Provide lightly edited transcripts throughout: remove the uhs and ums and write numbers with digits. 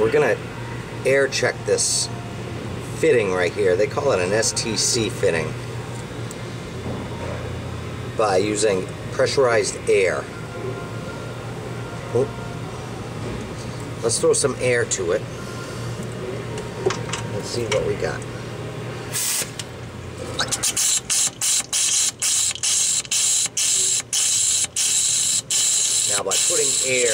we're gonna air check this fitting right here. They call it an STC fitting, by using pressurized air. Oh. Let's throw some air to it. Let's see what we got. Now, by putting air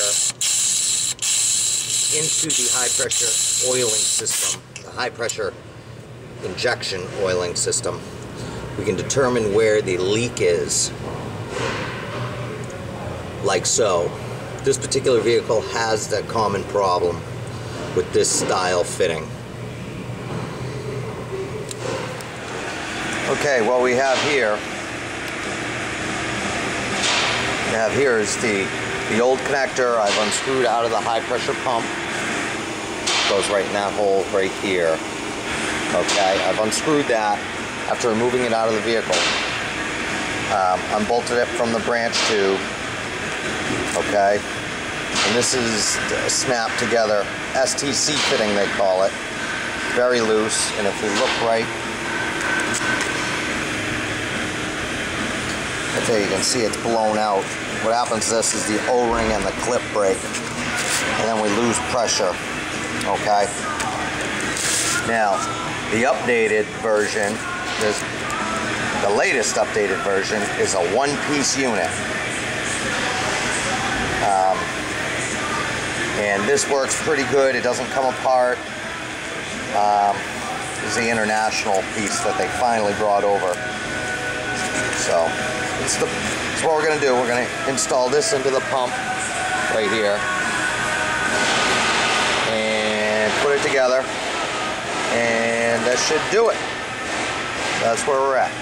into the high pressure oiling system, the high pressure injection oiling system, we can determine where the leak is, like so. This particular vehicle has that common problem with this style fitting. Okay, what we have here is the old connector I've unscrewed out of the high pressure pump. It goes right in that hole right here. Okay, I've unscrewed that after removing it out of the vehicle. Unbolted it from the branch tube. Okay, and this is a snap together STC fitting, they call it. Very loose, and if we look right, okay, you can see it's blown out. What happens to this is the O-ring and the clip break, and then we lose pressure. Okay, now the updated version, the latest updated version, is a one-piece unit. And this works pretty good. It doesn't come apart. This is the international piece that they finally brought over. So it's what we're going to do. We're going to install this into the pump right here and put it together, and that should do it. That's where we're at.